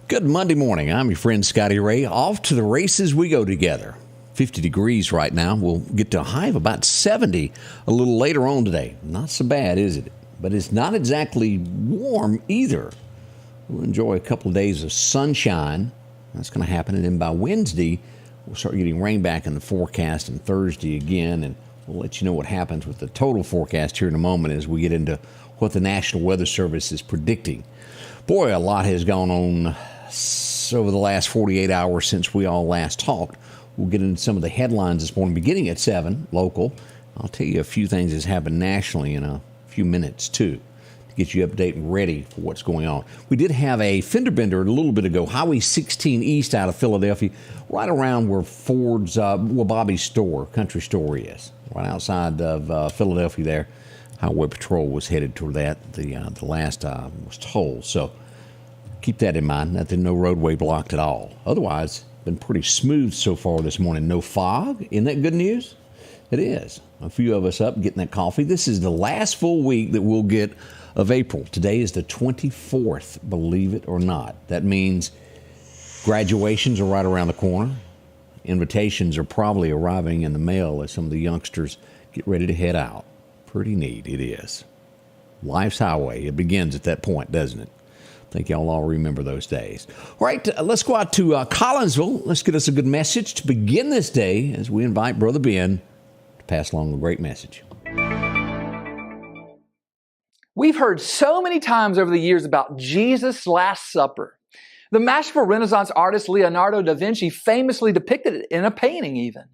Good Monday morning. I'm your friend Scotty Ray. Off to the races we go together. 50 degrees right now. We'll get to a high of about 70 a little later on today. Not so bad, is it? But it's not exactly warm either. We'll enjoy a couple of days of sunshine. That's going to happen. And then by Wednesday, we'll start getting rain back in the forecast, and Thursday again. And we'll let you know what happens with the total forecast here in a moment as we get into what the National Weather Service is predicting. Boy, a lot has gone on over the last 48 hours since we all last talked. We'll get into some of the headlines this morning, beginning at 7, local. I'll tell you a few things that's happened nationally in a few minutes, too, to get you updated and ready for what's going on. We did have a fender bender a little bit ago, Highway 16 East out of Philadelphia, right around where Ford's, Bobby's store, country store is, right outside of Philadelphia there. Highway Patrol was headed toward that, the last I was told. So keep that in mind. Nothing, no roadway blocked at all. Otherwise, been pretty smooth so far this morning. No fog. Isn't that good news? It is. A few of us up getting that coffee. This is the last full week that we'll get of April. Today is the 24th, believe it or not. That means graduations are right around the corner. Invitations are probably arriving in the mail as some of the youngsters get ready to head out. Pretty neat, it is. Life's highway. It begins at that point, doesn't it? I think y'all all remember those days. All right, let's go out to Collinsville. Let's get us a good message to begin this day as we invite Brother Ben to pass along a great message. We've heard so many times over the years about Jesus' Last Supper. The masterful Renaissance artist Leonardo da Vinci famously depicted it in a painting even.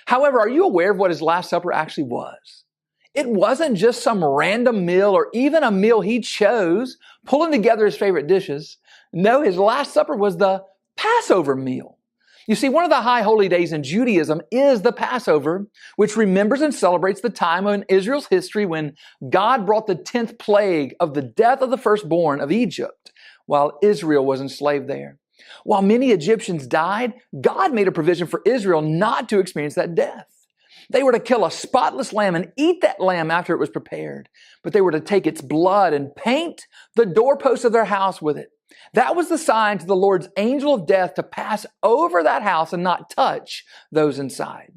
However, are you aware of what his Last Supper actually was? It wasn't just some random meal or even a meal he chose, pulling together his favorite dishes. No, his Last Supper was the Passover meal. You see, one of the high holy days in Judaism is the Passover, which remembers and celebrates the time in Israel's history when God brought the 10th plague of the death of the firstborn of Egypt while Israel was enslaved there. While many Egyptians died, God made a provision for Israel not to experience that death. They were to kill a spotless lamb and eat that lamb after it was prepared. But they were to take its blood and paint the doorposts of their house with it. That was the sign to the Lord's angel of death to pass over that house and not touch those inside.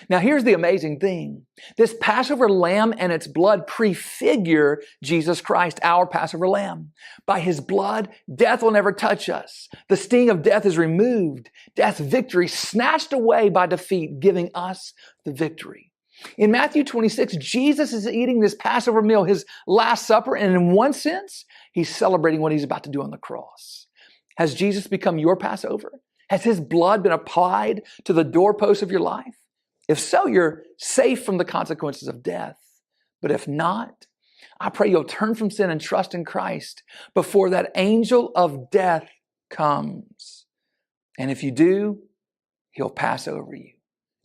Now here's the amazing thing. This Passover lamb and its blood prefigure Jesus Christ, our Passover lamb. By his blood, death will never touch us. The sting of death is removed. Death's victory snatched away by defeat, giving us the victory. In Matthew 26, Jesus is eating this Passover meal, his Last Supper, and in one sense, he's celebrating what he's about to do on the cross. Has Jesus become your Passover? Has his blood been applied to the doorposts of your life? If so, you're safe from the consequences of death. But if not, I pray you'll turn from sin and trust in Christ before that angel of death comes. And if you do, he'll pass over you.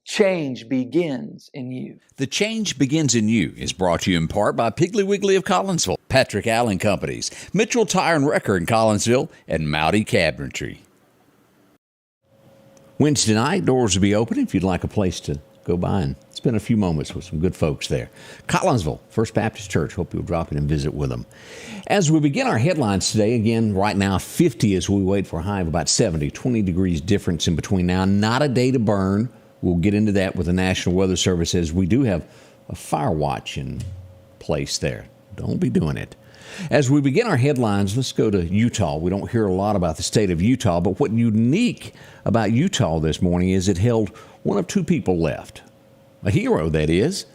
Change begins in you. The Change Begins in You is brought to you in part by Piggly Wiggly of Collinsville, Patrick Allen Companies, Mitchell Tire and Wrecker in Collinsville, and Mowdy Cabinetry. Wednesday night, doors will be open if you'd like a place to go by and spend a few moments with some good folks there. Collinsville, First Baptist Church. Hope you'll drop in and visit with them. As we begin our headlines today, again, right now, 50 as we wait for a high of about 70, 20 degrees difference in between now. Not a day to burn. We'll get into that with the National Weather Service as we do have a fire watch in place there. Don't be doing it. As we begin our headlines, let's go to Utah. We don't hear a lot about the state of Utah, but what's unique about Utah this morning is it held one of two people left. A hero, that is.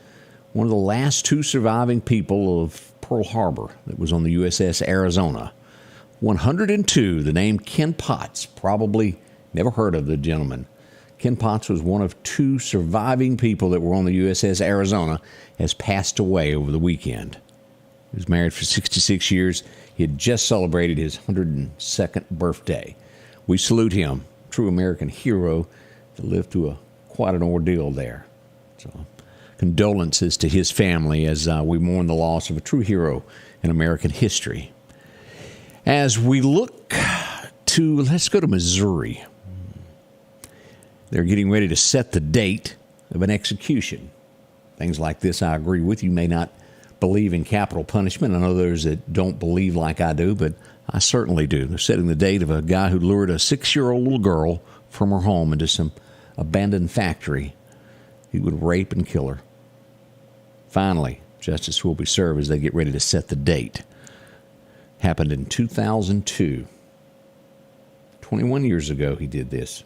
One of the last two surviving people of Pearl Harbor that was on the USS Arizona. 102, the name Ken Potts. Probably never heard of the gentleman. Ken Potts was one of two surviving people that were on the USS Arizona, has passed away over the weekend. He was married for 66 years. He had just celebrated his 102nd birthday. We salute him, true American hero that lived through quite an ordeal there. So, condolences to his family as we mourn the loss of a true hero in American history. As we look to, let's go to Missouri. They're getting ready to set the date of an execution. Things like this, I agree with you, may not believe in capital punishment. I know there's that don't believe like I do, but I certainly do. They're setting the date of a guy who lured a 6-year-old little girl from her home into some abandoned factory. He would rape and kill her. Finally, justice will be served as they get ready to set the date. Happened in 2002. 21 years ago he did this.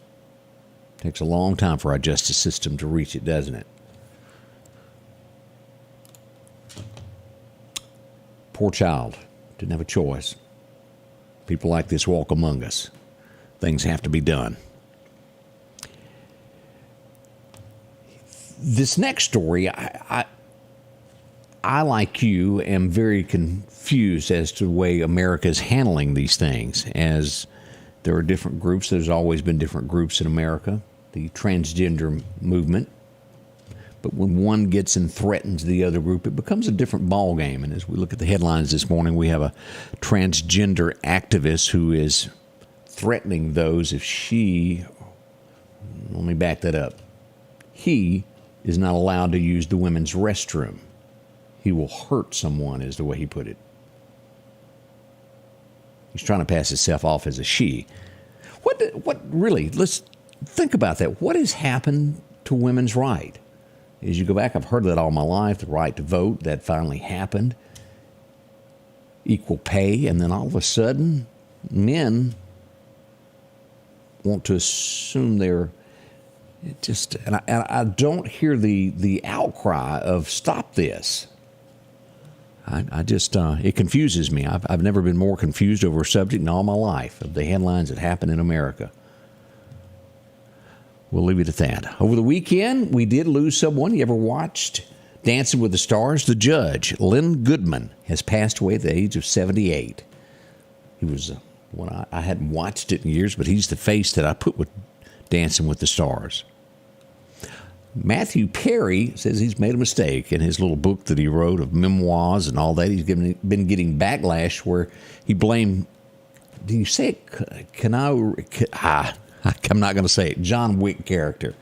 Takes a long time for our justice system to reach it, doesn't it? Poor child. Didn't have a choice. People like this walk among us. Things have to be done. This next story, I like you, am very confused as to the way America is handling these things. As there are different groups, there's always been different groups in America. The transgender movement. But when one gets and threatens the other group, it becomes a different ballgame. And as we look at the headlines this morning, we have a transgender activist who is threatening those if she, let me back that up, he is not allowed to use the women's restroom. He will hurt someone, is the way he put it. He's trying to pass himself off as a she. What really, let's think about that. What has happened to women's right? As you go back, I've heard that all my life, the right to vote, that finally happened. Equal pay, and then all of a sudden, men want to assume they're just, and I don't hear the outcry of stop this. I just, it confuses me. I've never been more confused over a subject in all my life of the headlines that happen in America. We'll leave it at that. Over the weekend, we did lose someone. You ever watched Dancing with the Stars? The judge, Len Goodman, has passed away at the age of 78. He was one I hadn't watched it in years, but he's the face that I put with Dancing with the Stars. Matthew Perry says he's made a mistake in his little book that he wrote of memoirs and all that. He's been getting backlash where he blamed, do you say it? I'm not going to say it. John Wick character.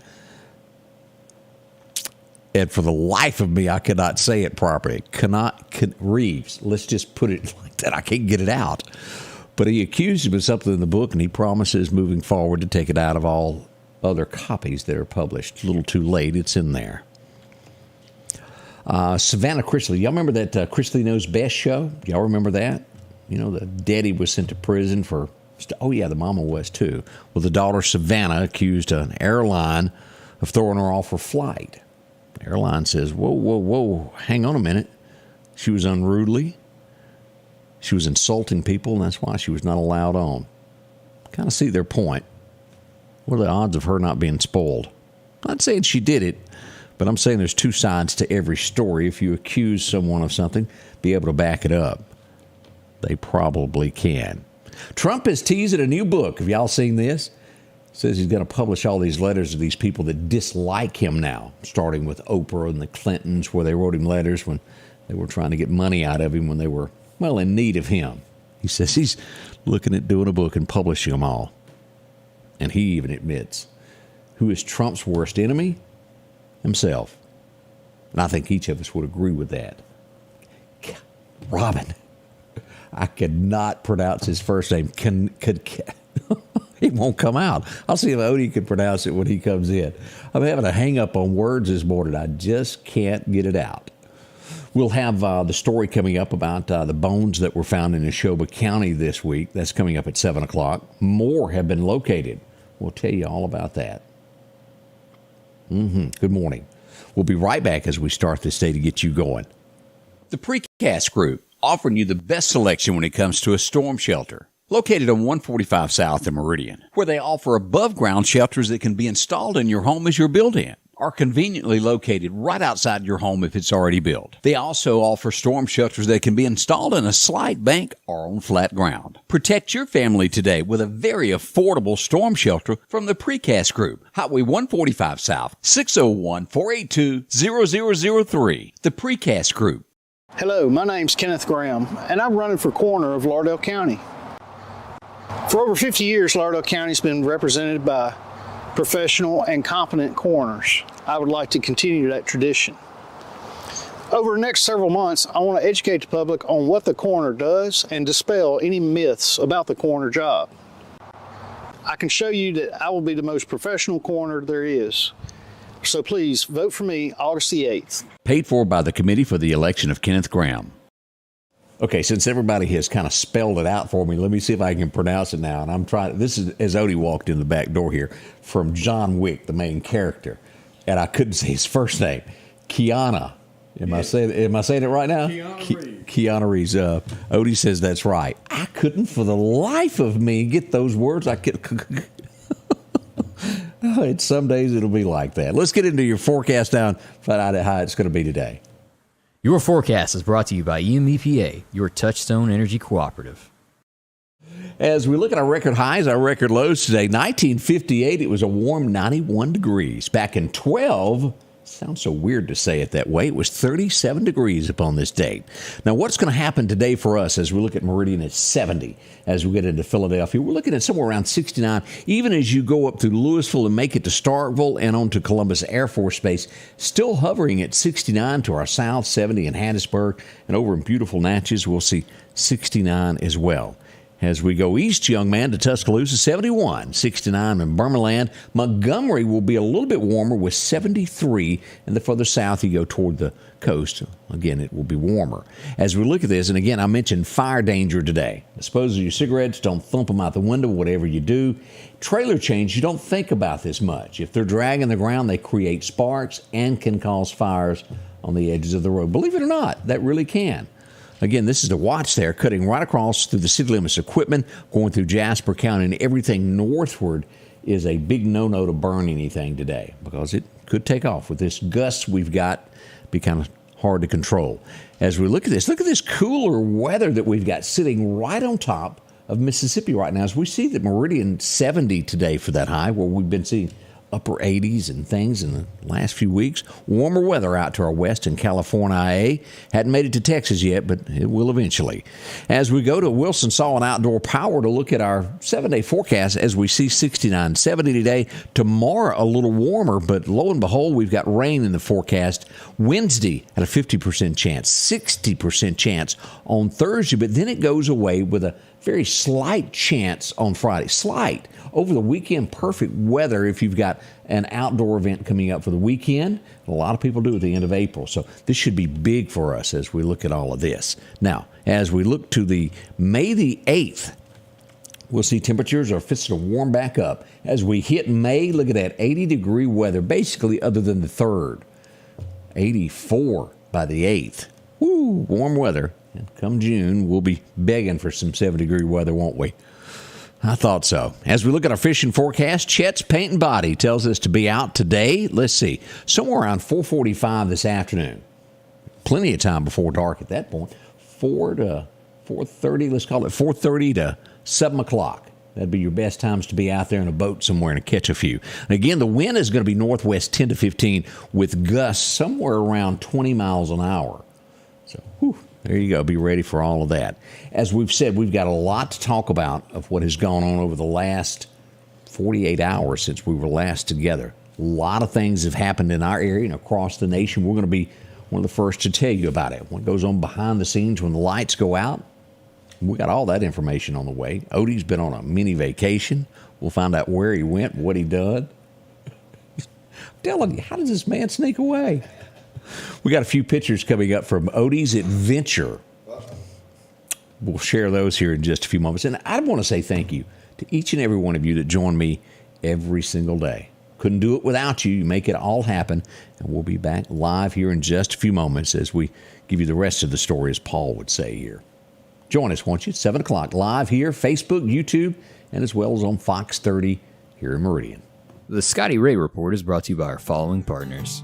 And for the life of me, I cannot say it properly. Reeves. Let's just put it like that. I can't get it out. But he accused him of something in the book, and he promises moving forward to take it out of all other copies that are published. A little too late. It's in there. Savannah Chrisley. Y'all remember that Chrisley Knows Best show? Y'all remember that? You know, the daddy was sent to prison for... Oh, yeah, the mama was, too. Well, the daughter, Savannah, accused an airline of throwing her off her flight. The airline says, whoa, hang on a minute. She was unruly. She was insulting people, and that's why she was not allowed on. Kind of see their point. What are the odds of her not being spoiled? I'm not saying she did it, but I'm saying there's two sides to every story. If you accuse someone of something, be able to back it up. They probably can. Trump is teasing a new book. Have y'all seen this? Says he's going to publish all these letters of these people that dislike him now, starting with Oprah and the Clintons, where they wrote him letters when they were trying to get money out of him when they were, well, in need of him. He says he's looking at doing a book and publishing them all. And he even admits, who is Trump's worst enemy? Himself. And I think each of us would agree with that. Robin. I could not pronounce his first name. It won't come out. I'll see if Odie can pronounce it when he comes in. I'm having a hang-up on words this morning. I just can't get it out. We'll have the story coming up about the bones that were found in Neshoba County this week. That's coming up at 7 o'clock. More have been located. We'll tell you all about that. Good morning. We'll be right back as we start this day to get you going. The Precast Group, offering you the best selection when it comes to a storm shelter. Located on 145 South in Meridian, where they offer above-ground shelters that can be installed in your home as you're built in, are conveniently located right outside your home if it's already built. They also offer storm shelters that can be installed in a slight bank or on flat ground. Protect your family today with a very affordable storm shelter from the Precast Group. Highway 145 South, 601-482-0003. The Precast Group. Hello, my name's Kenneth Graham, and I'm running for coroner of Lauderdale County. For over 50 years, Lauderdale County's been represented by professional and competent coroners. I would like to continue that tradition. Over the next several months, I want to educate the public on what the coroner does and dispel any myths about the coroner job. I can show you that I will be the most professional coroner there is. So please vote for me August the 8th. Paid for by the Committee for the Election of Kenneth Graham. Okay, since everybody has kind of spelled it out for me, let me see if I can pronounce it now. And I'm trying. This is as Odie walked in the back door here from John Wick, the main character, and I couldn't say his first name. Keanu. Am I saying it right now? Keanu Reeves. Odie says that's right. I couldn't for the life of me get those words. I could. Some days it'll be like that. Let's get into your forecast now and find out how it's going to be today. Your forecast is brought to you by EMEPA, your Touchstone Energy Cooperative. As we look at our record highs, our record lows today, 1958, it was a warm 91 degrees. Back in 12, sounds so weird to say it that way, it was 37 degrees upon this date. Now, what's going to happen today for us as we look at Meridian at 70, as we get into Philadelphia? We're looking at somewhere around 69, even as you go up through Louisville and make it to Starkville and on to Columbus Air Force Base, still hovering at 69 to our south, 70 in Hattiesburg, and over in beautiful Natchez, we'll see 69 as well. As we go east, young man, to Tuscaloosa, 71, 69 in Burmaland. Montgomery will be a little bit warmer with 73, and the further south you go toward the coast, again, it will be warmer. As we look at this, and again, I mentioned fire danger today. Dispose of your cigarettes, don't thump them out the window, whatever you do. Trailer chains, you don't think about this much. If they're dragging the ground, they create sparks and can cause fires on the edges of the road. Believe it or not, that really can. Again, this is the watch there, cutting right across through the city limits equipment, going through Jasper County, and everything northward is a big no-no to burn anything today because it could take off. With this gust we've got, be kind of hard to control. As we look at this cooler weather that we've got sitting right on top of Mississippi right now. As we see the Meridian 70 today for that high, where we've been seeing upper 80s and things in the last few weeks. Warmer weather out to our west in California IA. Hadn't made it to Texas yet, but it will eventually. As we go to Wilson Saw and Outdoor Power to look at our 7-day forecast, as we see 69, 70 today. Tomorrow a little warmer, but lo and behold, we've got rain in the forecast. Wednesday at a 50% chance, 60% chance on Thursday, but then it goes away with a very slight chance on Friday. Slight. Over the weekend, perfect weather if you've got an outdoor event coming up for the weekend. A lot of people do at the end of April. So this should be big for us as we look at all of this. Now, as we look to the May the 8th, we'll see temperatures are fixing to warm back up. As we hit May, look at that 80-degree weather, basically other than the 3rd. 84 by the 8th. Woo, warm weather. And come June, we'll be begging for some 70-degree weather, won't we? I thought so. As we look at our fishing forecast, Chet's Paint and Body tells us to be out today. Let's see, somewhere around 4:45 this afternoon. Plenty of time before dark at that point. 4 to 4:30, let's call it 4:30 to 7 o'clock. That'd be your best times to be out there in a boat somewhere and catch a few. And again, the wind is going to be northwest 10 to 15 with gusts somewhere around 20 miles an hour. So, there you go. Be ready for all of that. As we've said, we've got a lot to talk about of what has gone on over the last 48 hours since we were last together. A lot of things have happened in our area and across the nation. We're going to be one of the first to tell you about it. What goes on behind the scenes when the lights go out. We got all that information on the way. Odie's been on a mini vacation. We'll find out where he went, what he done. I'm telling you, how does this man sneak away? We got a few pictures coming up from Odie's adventure. We'll share those here in just a few moments. And I want to say thank you to each and every one of you that join me every single day. Couldn't do it without you. You make it all happen. And we'll be back live here in just a few moments as we give you the rest of the story, as Paul would say here. Join us, won't you? 7 o'clock live here, Facebook, YouTube, and as well as on Fox 30 here in Meridian. The Scotty Ray Report is brought to you by our following partners: